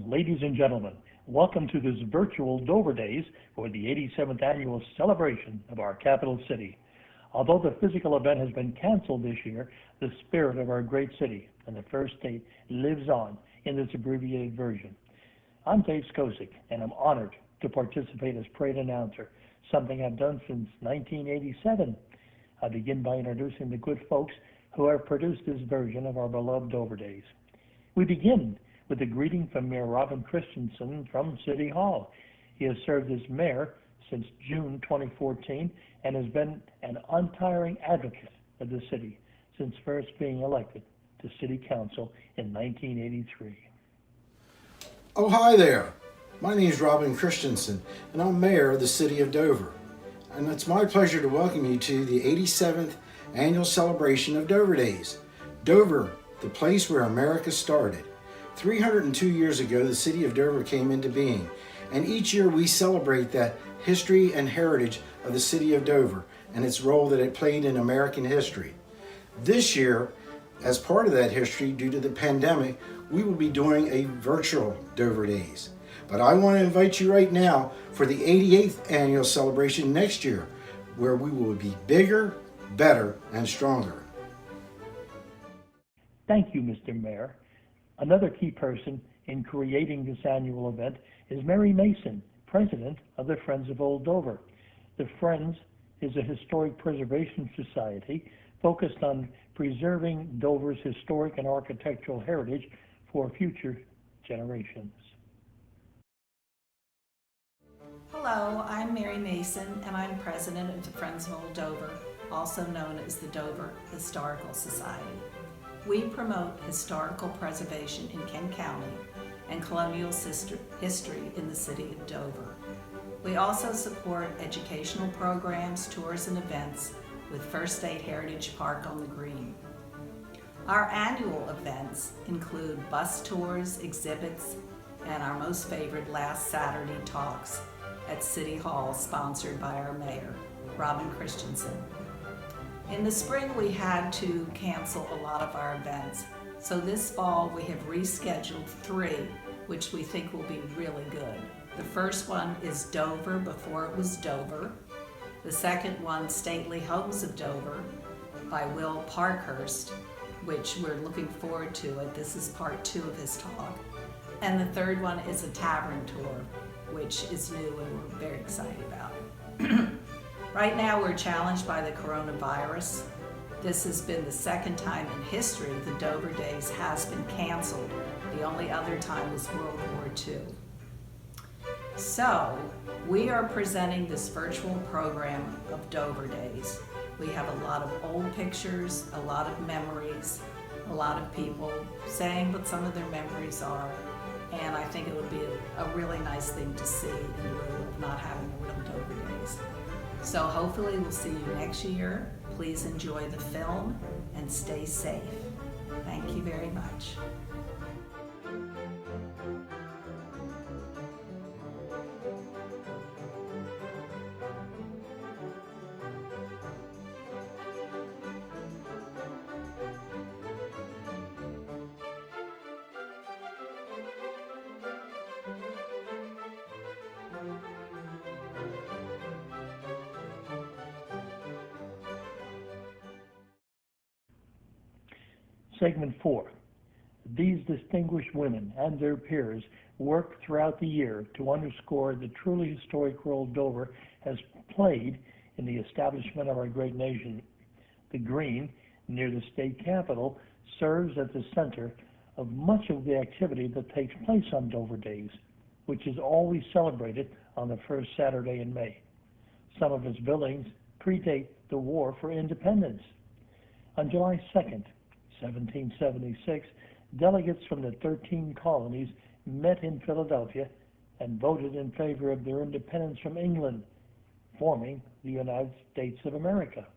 Ladies and gentlemen, welcome to this virtual Dover Days for the 87th annual celebration of our capital city. Although the physical event has been canceled this year, the spirit of our great city and the First State lives on in this abbreviated version. I'm Dave Skosic, and I'm honored to participate as parade announcer, something I've done since 1987. I begin by introducing the good folks who have produced this version of our beloved Dover Days. We begin with a greeting from Mayor Robin Christensen from City Hall. He has served as mayor since June 2014 and has been an untiring advocate of the city since first being elected to City Council in 1983. Oh, hi there. My name is Robin Christensen, and I'm mayor of the city of Dover. And it's my pleasure to welcome you to the 87th annual celebration of Dover Days. Dover, the place where America started. 302 years ago, the city of Dover came into being, and each year we celebrate that history and heritage of the city of Dover and its role that it played in American history. This year, as part of that history, due to the pandemic, we will be doing a virtual Dover Days. But I want to invite you right now for the 88th annual celebration next year, where we will be bigger, better, and stronger. Thank you, Mr. Mayor. Another key person in creating this annual event is Mary Mason, president of the Friends of Old Dover. The Friends is a historic preservation society focused on preserving Dover's historic and architectural heritage for future generations. Hello, I'm Mary Mason, and I'm president of the Friends of Old Dover, also known as the Dover Historical Society. We promote historical preservation in Kent County and colonial history in the city of Dover. We also support educational programs, tours, and events with First State Heritage Park on the Green. Our annual events include bus tours, exhibits, and our most favorite Last Saturday talks at City Hall, sponsored by our mayor, Robin Christensen. In the spring, we had to cancel a lot of our events, so this fall we have rescheduled 3, which we think will be really good. The first one is Dover Before It Was Dover. The second one, Stately Homes of Dover by Will Parkhurst, which we're looking forward to. This is part 2 of his talk. And the third one is a tavern tour, which is new and we're very excited about it. Right now we're challenged by the coronavirus. This has been the second time in history the Dover Days has been canceled. The only other time was World War II. So we are presenting this virtual program of Dover Days. We have a lot of old pictures, a lot of memories, a lot of people saying what some of their memories are. And I think it would be a really nice thing to see in lieu of not having a real Dover Days. So hopefully we'll see you next year. Please enjoy the film and stay safe. Thank you very much. Segment 4. These distinguished women and their peers work throughout the year to underscore the truly historic role Dover has played in the establishment of our great nation. The Green, near the state capitol, serves as the center of much of the activity that takes place on Dover Days, which is always celebrated on the first Saturday in May. Some of its buildings predate the War for Independence. On July 2nd, 1776, delegates from the 13 colonies met in Philadelphia and voted in favor of their independence from England, forming the United States of America.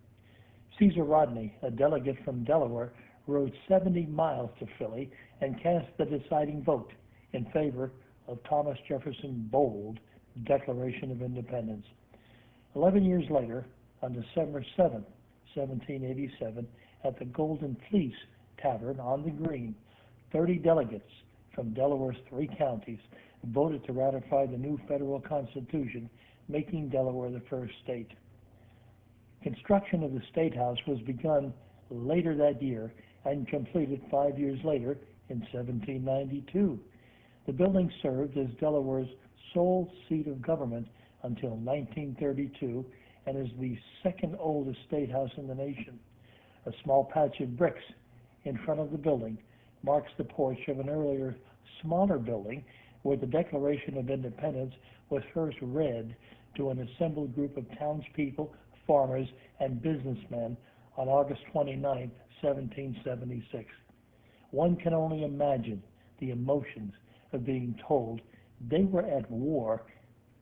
Caesar Rodney, a delegate from Delaware, rode 70 miles to Philly and cast the deciding vote in favor of Thomas Jefferson's bold Declaration of Independence. 11 years later, on December 7, 1787, at the Golden Fleece Tavern on the Green, 30 delegates from Delaware's 3 counties voted to ratify the new federal constitution, making Delaware the first state. Construction of the State House was begun later that year and completed 5 years later in 1792. The building served as Delaware's sole seat of government until 1932 and is the second oldest state house in the nation. A small patch of bricks in front of the building marks the porch of an earlier, smaller building where the Declaration of Independence was first read to an assembled group of townspeople, farmers, and businessmen on August 29, 1776. One can only imagine the emotions of being told they were at war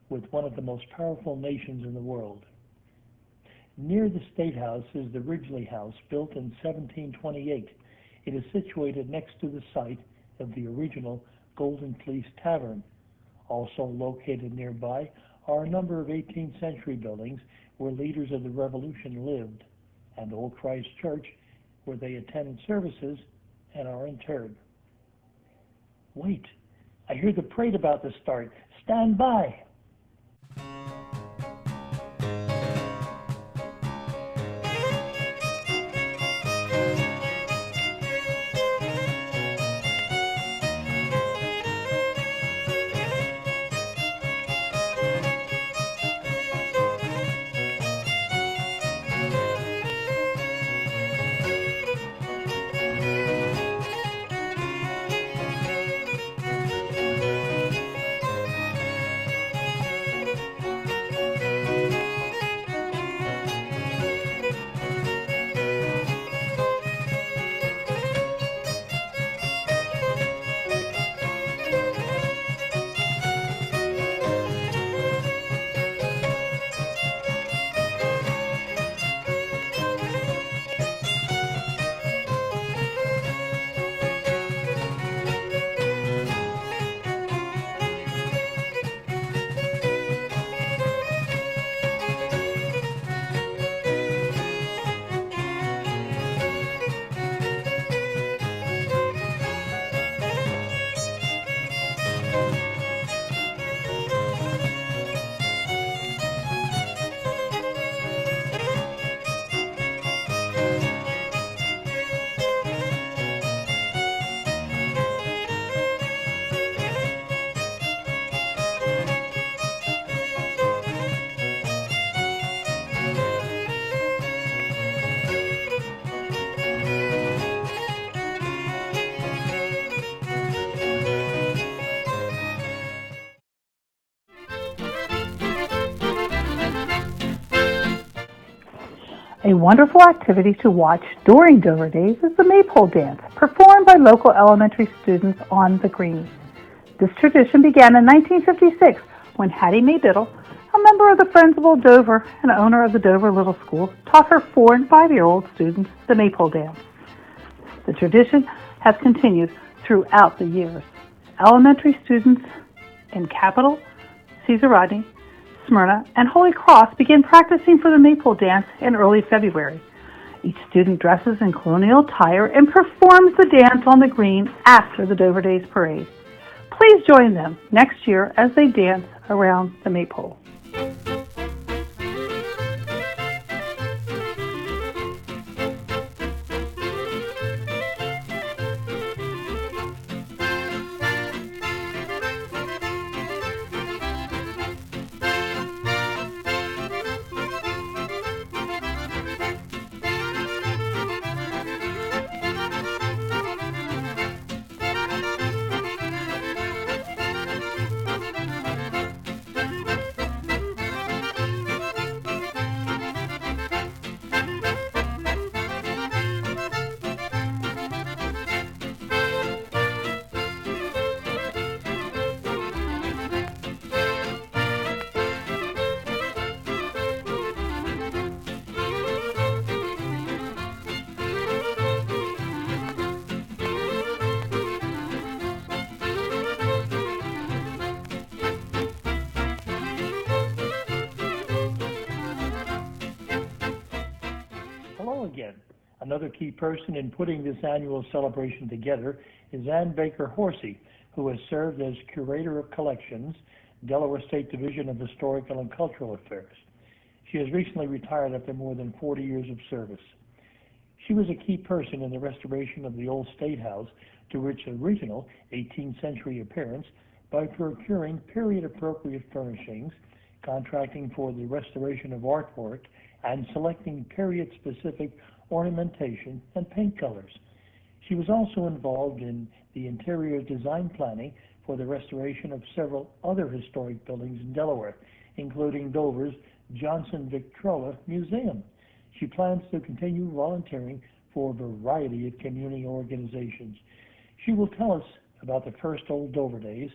with one of the most powerful nations in the world. Near the State House is the Ridgely House, built in 1728. It is situated next to the site of the original Golden Fleece Tavern. Also located nearby are a number of 18th century buildings where leaders of the Revolution lived, and Old Christ Church, where they attended services and are interred. Wait, I hear the parade about to start. Stand by. A wonderful activity to watch during Dover Days is the Maypole Dance, performed by local elementary students on the green. This tradition began in 1956 when Hattie Mae Biddle, a member of the Friends of Old Dover and owner of the Dover Little School, taught her 4- and 5-year-old students the Maypole Dance. The tradition has continued throughout the years. Elementary students in Capitol, Caesar Rodney, Smyrna, and Holy Cross begin practicing for the Maypole Dance in early February. Each student dresses in colonial attire and performs the dance on the green after the Dover Days parade. Please join them next year as they dance around the Maypole. Again. Another key person in putting this annual celebration together is Ann Baker Horsey, who has served as Curator of Collections, Delaware State Division of Historical and Cultural Affairs. She has recently retired after more than 40 years of service. She was a key person in the restoration of the old State House to its original 18th century appearance by procuring period-appropriate furnishings, contracting for the restoration of artwork, and selecting period-specific ornamentation and paint colors. She was also involved in the interior design planning for the restoration of several other historic buildings in Delaware, including Dover's Johnson Victrola Museum. She plans to continue volunteering for a variety of community organizations. She will tell us about the first Old Dover Days,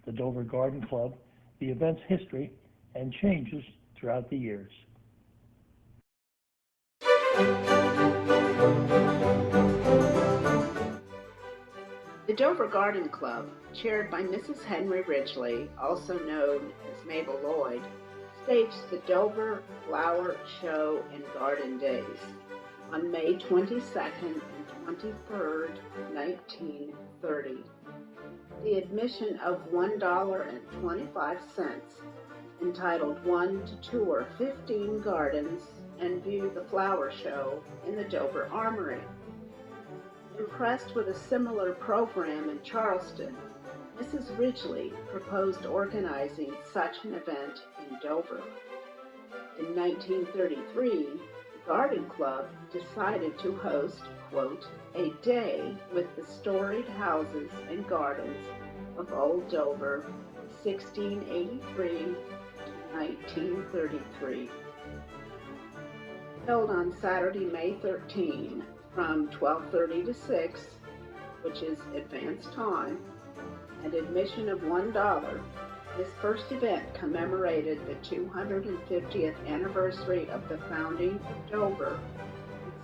the Dover Garden Club, the event's history, and changes throughout the years. The Dover Garden Club, chaired by Mrs. Henry Ridgely, also known as Mabel Lloyd, staged the Dover Flower Show and Garden Days on May 22nd and 23rd, 1930. The admission of $1.25, entitled One to Tour 15 Gardens and View the Flower Show in the Dover Armory. Impressed with a similar program in Charleston, Mrs. Ridgely proposed organizing such an event in Dover. In 1933, the Garden Club decided to host, quote, a day with the storied houses and gardens of Old Dover, 1683 to 1933. Held on Saturday, May 13, from 12:30 to 6, which is advanced time, and admission of $1, this first event commemorated the 250th anniversary of the founding of Dover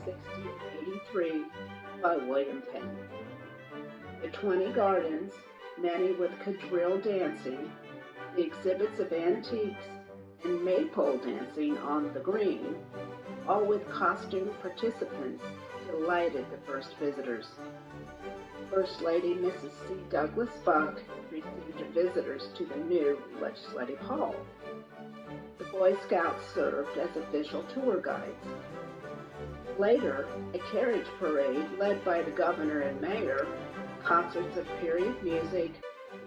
in 1683 by William Penn. The 20 gardens, many with quadrille dancing, the exhibits of antiques, and maypole dancing on the green, all with costumed participants, delighted the first visitors. First Lady Mrs. C. Douglas Buck received her visitors to the new Legislative Hall. The Boy Scouts served as official tour guides. Later, a carriage parade led by the governor and mayor, concerts of period music,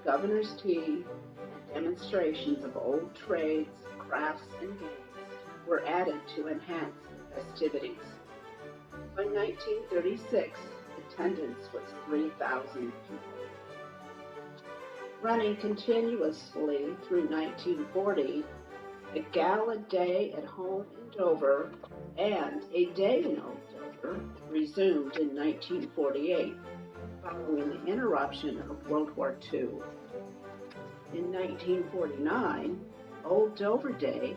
governor's tea, and demonstrations of old trades, crafts, and games were added to enhance the festivities. By 1936, attendance was 3,000 people. Running continuously through 1940, a gala day at home in Dover and a day in Old Dover resumed in 1948, following the interruption of World War II. In 1949, Old Dover Day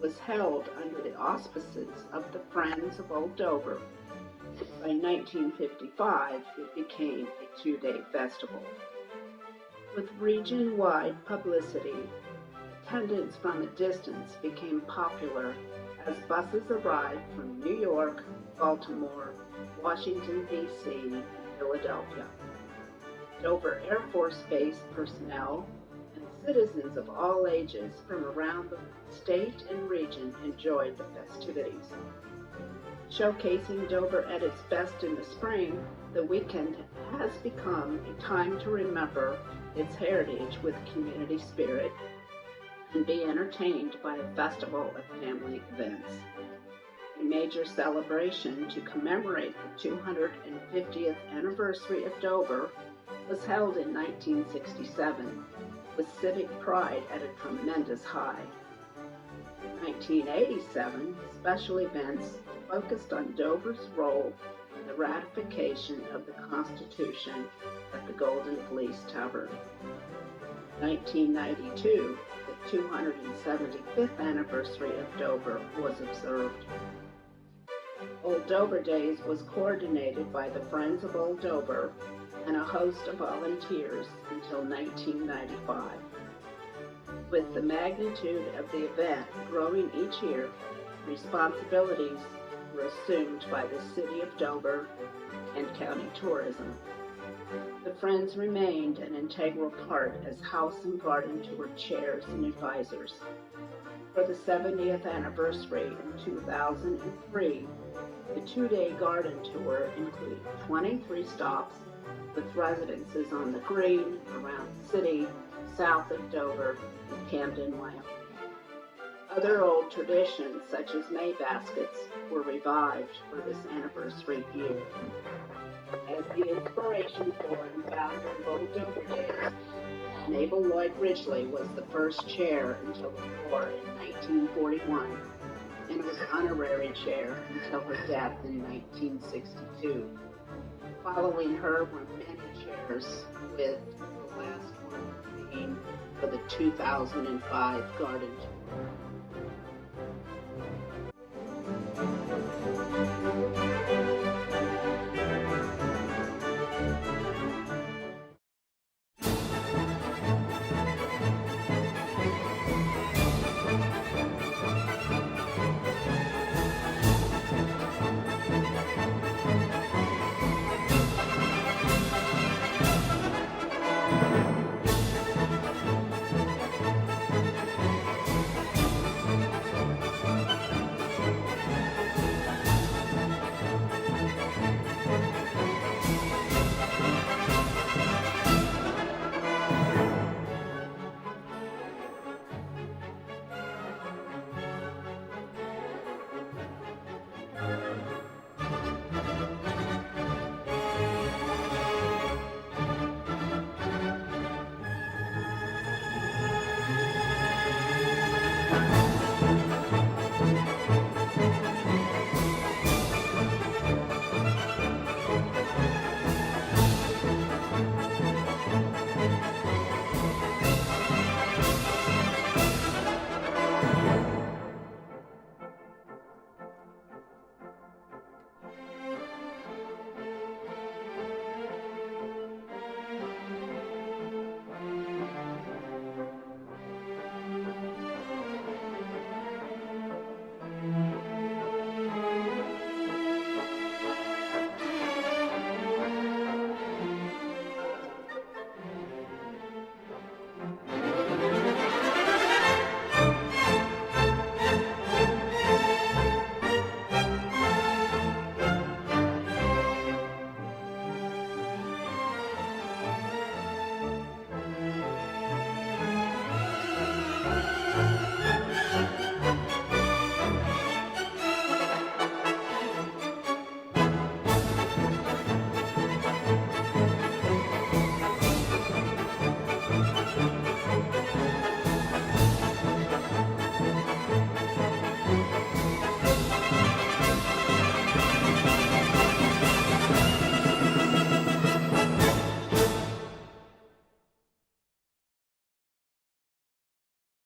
was held under the auspices of the Friends of Old Dover. By 1955, it became a two-day festival. With region-wide publicity, attendance from a distance became popular as buses arrived from New York, Baltimore, Washington, D.C., and Philadelphia. Dover Air Force Base personnel and citizens of all ages from around the state and region enjoyed the festivities. Showcasing Dover at its best in the spring, the weekend has become a time to remember its heritage with community spirit and be entertained by a festival of family events. A major celebration to commemorate the 250th anniversary of Dover was held in 1967, with civic pride at a tremendous high. In 1987, special events focused on Dover's role in the ratification of the Constitution at the Golden Fleece Tavern. In 1992, the 275th anniversary of Dover was observed. Old Dover Days was coordinated by the Friends of Old Dover and a host of volunteers until 1995. With the magnitude of the event growing each year, responsibilities were assumed by the City of Dover and County Tourism. The Friends remained an integral part as house and garden tour chairs and advisors. For the 70th anniversary in 2003, the two-day garden tour included 23 stops with residences on the Green, around the city, south of Dover, and Camden, Wyoming. Other old traditions, such as May baskets, were revived for this anniversary year. As the inspiration for and founder of Old Dover Days, Mabel Lloyd Ridgely was the first chair until the war in 1941, and was honorary chair until her death in 1962. Following her were many chairs, with the last one being for the 2005 garden tour.